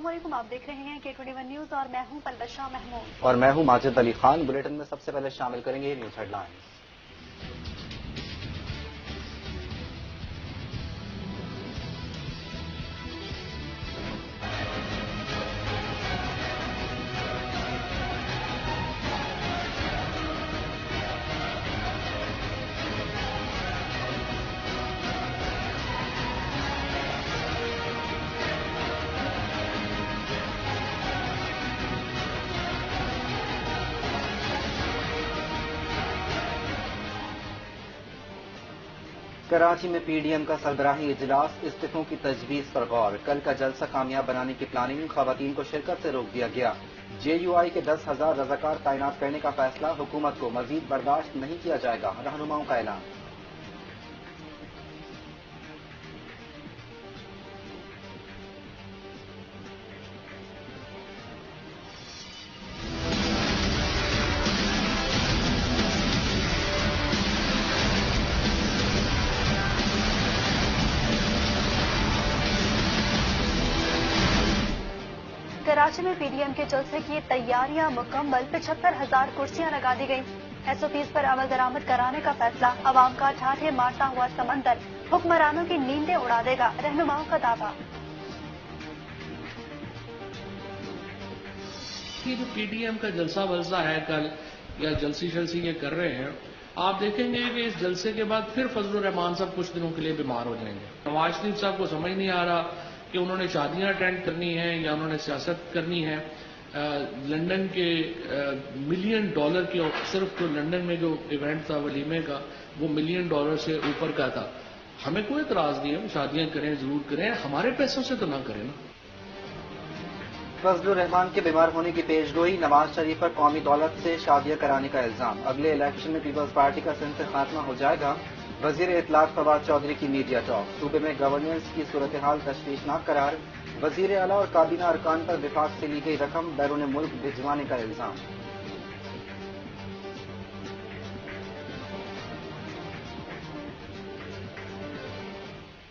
अस्सलाम वालेकुम, आप देख रहे हैं K21 न्यूज और मैं हूं पलबशा महमूद। और मैं हूं माजिद अली खान। बुलेटिन में सबसे पहले शामिल करेंगे न्यूज हेडलाइंस। कराची में पीडीएम का सरबराही इजलास, इस्तीफों की तजवीज पर गौर। कल का जलसा कामयाब बनाने की प्लानिंग, खवातीन को शिरकत से रोक दिया गया। जेयूआई के 10,000 रजाकार तैनात करने का फैसला, हुकूमत को मजीद बर्दाश्त नहीं किया जाएगा, रहनुमाओं का ऐलान। कराची में पीडीएम के जलसे की तैयारियां मुकम्मल, 75,000 कुर्सियां लगा दी गईं। एसओपीज पर अमल दरामद कराने का फैसला, अवाम का ठाठे मारता हुआ समंदर हुक्मरानों की नींदें उड़ा देगा, रहनुमाओं का दावा। ये जो पीडीएम का जलसा वलसा है कल या जलसी ये कर रहे हैं, आप देखेंगे कि इस जलसे के बाद फिर फजलुर रहमान साहब कुछ दिनों के लिए बीमार हो जाएंगे। नवाज शरीफ साहब को समझ नहीं आ रहा कि उन्होंने शादियां अटेंड करनी है या उन्होंने सियासत करनी है। लंदन के $1 मिलियन के, सिर्फ तो लंदन में जो इवेंट था वलीमे का, वो $1 मिलियन से ऊपर का था। हमें कोई एतराज नहीं है, शादियां करें, जरूर करें, हमारे पैसों से तो ना करें ना। फजलुर रहमान के बीमार होने की पेशगोई, नवाज शरीफ पर कौमी दौलत से शादियां कराने का इल्जाम। अगले इलेक्शन में पीपल्स पार्टी का सिंध से खात्मा हो जाएगा। वजीर इत्तलात फवाद चौधरी की मीडिया टॉक। सूबे में गवर्नेंस की सूरत हाल तशवीशनाक करार। वजीर आला और काबीना अरकान पर विफाक से ली गई रकम बैरून मुल्क भिजवाने का इल्जाम।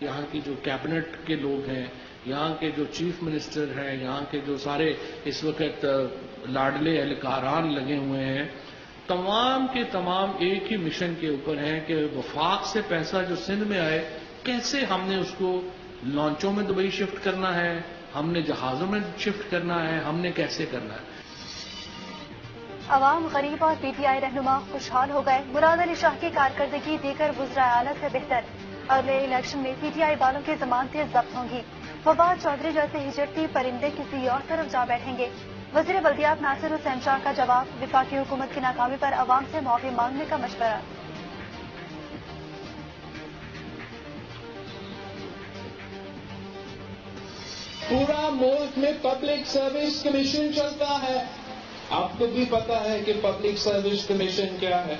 यहाँ की जो कैबिनेट के लोग हैं, यहाँ के जो चीफ मिनिस्टर हैं, यहाँ के जो सारे इस वक्त लाडले एहलकारान लगे हुए हैं, तमाम के तमाम एक ही मिशन के ऊपर हैं कि वफाक से पैसा जो सिंध में आए, कैसे हमने उसको लॉन्चों में दुबई शिफ्ट करना है, हमने जहाजों में शिफ्ट करना है, हमने कैसे करना है। अवाम, गरीब और पीटीआई रहनुमा खुशहाल हो गए। मुराद अली शाह की कारकर्दगी दीगर वुज़रा आला से बेहतर। अगले इलेक्शन में पीटीआई वालों की जमानतें जब्त होंगी। फवाद चौधरी जैसे हिजड़ती परिंदे किसी और तरफ जा बैठेंगे। वजीर बल्दियात नासिर हुसैन शाह का जवाब, विफाकी हुकूमत की नाकामी पर अवाम से माफी मांगने का मशवरा। पूरा मुल्क में पब्लिक सर्विस कमीशन चलता है। आपको भी पता है कि पब्लिक सर्विस कमीशन क्या है।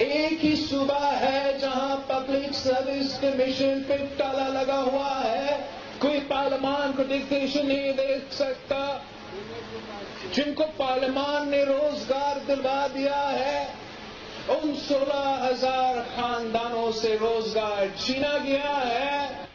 एक ही सूबा है जहां पब्लिक सर्विस कमीशन पे ताला लगा हुआ है। कोई पार्लियामान को डिक्टेशन नहीं दे सकता। जिनको पार्लियामान ने रोजगार दिलवा दिया है, उन 16,000 खानदानों से रोजगार छीना गया है।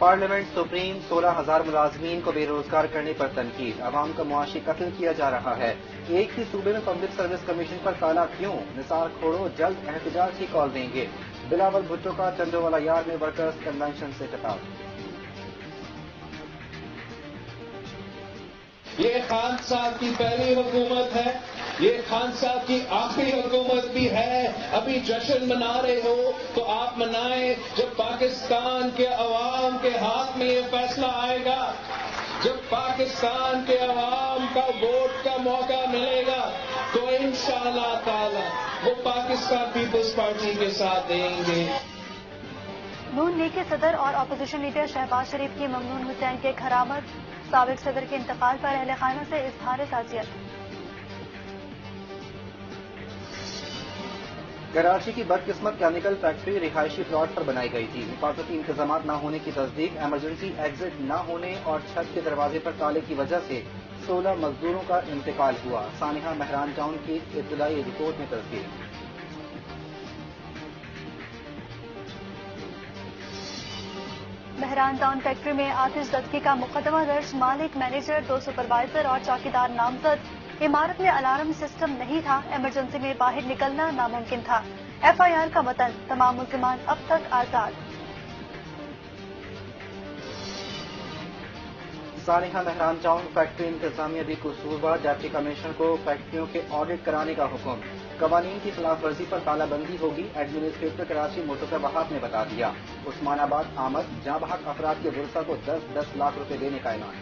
पार्लियामेंट सुप्रीम, 16,000 मुलाजमीन को बेरोजगार करने पर तनकीद। अवाम का मुआशी कत्ल किया जा रहा है। एक ही सूबे में पब्लिक सर्विस कमीशन पर ताला क्यों? निसार खोड़ो जल्द एहतजाज की कॉल देंगे। बिलावल भुट्टो का चंदोवाला यार में वर्कर्स कन्वेंशन से खिताब। ये खान साहब की पहली हुकूमत है, ये खान साहब की आखिरी हुकूमत भी है। अभी जश्न मना रहे हो तो आप मनाएं। जब पाकिस्तान के अवाम के हाथ में ये फैसला आएगा, जब पाकिस्तान के अवाम का वोट का मौका मिलेगा, तो इंशाअल्लाह ताला वो पाकिस्तान पीपल्स पार्टी के साथ देंगे। नून लीग के सदर और अपोजिशन लीडर शहबाज शरीफ की ममनून हुसैन के घरामद। साबिक सदर के इंतकाल पर अहले खाना से इजहार ताज़ियत। कराची की बदकिस्मत केमिकल फैक्ट्री रिहायशी प्लॉट पर बनाई गई थी। हिफाजती इंतजाम न होने की तस्दीक, इमरजेंसी एग्जिट न होने और छत के दरवाजे पर ताले की वजह से 16 मजदूरों का इंतकाल हुआ। सानिहा महरान टाउन की इब्तदाई रिपोर्ट में तस्दीक। बहरान टाउन फैक्ट्री में आतिशदस्तगी का मुकदमा दर्ज, मालिक, मैनेजर, 2 सुपरवाइजर और चौकीदार नामजद। इमारत में अलार्म सिस्टम नहीं था, इमरजेंसी में बाहर निकलना नामुमकिन था। FIR का मतन, तमाम मुल्जिमान अब तक आजाद। सानिहा बहरान टाउन फैक्ट्री इंतजामिया भी कसूरवार, डिप्टी कमिश्नर को फैक्ट्रियों के ऑडिट कराने का हुक्म। कवानीन की खिलाफ वर्जी पर तालाबंदी होगी, एडमिनिस्ट्रेटर कराची मुर्तजा वहाब ने बता दिया। उस्मानाबाद आमद जाँ बहक अफराद के वर्सा को 10-10 लाख रुपए देने का ऐलान।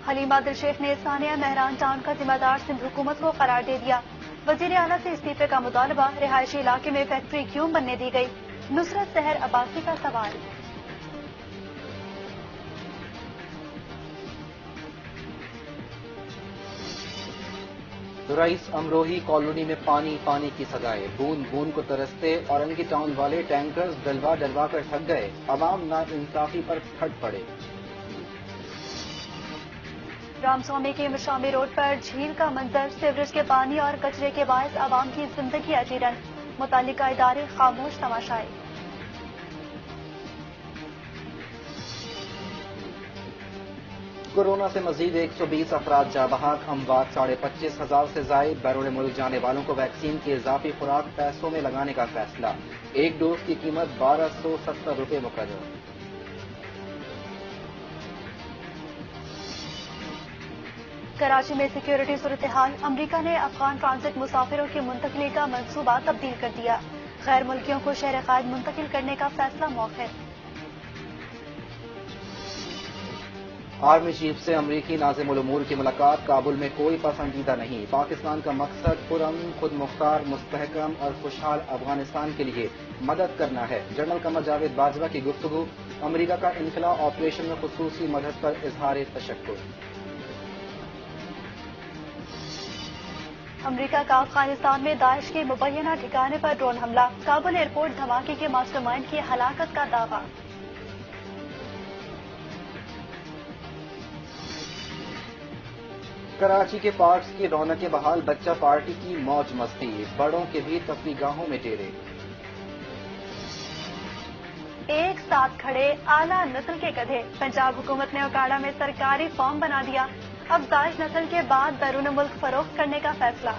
हलीमा दिलशेख ने सानिया बहरान टाउन का जिम्मेदार सिंध हुकूमत को करार दे दिया। वजीर आला से इस्तीफे का मुतालबा, रिहायशी इलाके में फैक्ट्री क्यों बनने दी गई? नुसरत सहर अब्बासी का सवाल। रईस अमरोही कॉलोनी में पानी की सजाएं, बूंद बूंद को तरसते औरंगी टाउन वाले टैंकर्स डलवा डलवा कर थक गए, अवाम नाइंसाफी पर फट पड़े। रामस्वामी के मशामी रोड पर झील का मंजर, सीवरेज के पानी और कचरे के बायस आवाम की जिंदगी अजीरन, मुतालिका इदारे खामोश तमाशाए। कोरोना से मजीद 120 अफराद जाँ बहक, अमवात 25,500 से जायद। बैरून मुल्क जाने वालों को वैक्सीन की इजाफी खुराक पैसों में लगाने का फैसला, एक डोज की कीमत 1270 रुपए मुकर्रर। कराची में सिक्योरिटी सूरत हाल, अमरीका ने अफगान ट्रांजिट मुसाफिरों की मुंतकली का मंसूबा तब्दील कर दिया। गैर मुल्कियों को शहर कायद मुंतकिल करने का फैसला मौखर। आर्मी चीफ से अमरीकी नाज़िम उल उमूर की मुलाकात, काबुल में कोई पसंदीदा नहीं। पाकिस्तान का मकसद पुरअमन, खुद मुख्तार, मुस्तहकम और खुशहाल अफगानिस्तान के लिए मदद करना है। जनरल कमर जावेद बाजवा की गुफ्तगू, अमरीका का इनखला ऑपरेशन में खुसूसी मदद पर इजहार तशक्कुर। अमरीका का अफगानिस्तान में दाइश के मुबैना ठिकाने पर ड्रोन हमला, काबुल एयरपोर्ट धमाके के मास्टरमाइंड की हलाकत का दावा। कराची के पार्क्स की रौनकें बहाल, बच्चा पार्टी की मौज मस्ती, बड़ों के भी तफरीगाहों में डेरे। एक साथ खड़े आला नस्ल के गधे, पंजाब हुकूमत ने उकाड़ा में सरकारी फॉर्म बना दिया। अब दाइश नस्ल के बाद बैरून मुल्क फरोख्त करने का फैसला।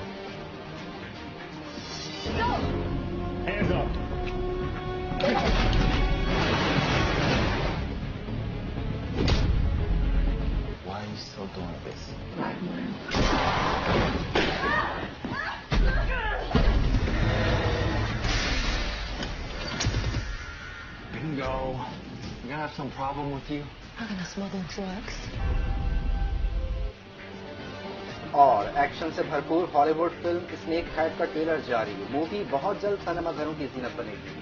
Why are you still doing this? Bingo. You gonna have some problem with you? I'm gonna smuggle drugs. और एक्शन से भरपूर हॉलीवुड फिल्म स्नेक हेड का ट्रेलर जारी, मूवी बहुत जल्द सिनेमा घरों की जीनत बनेगी।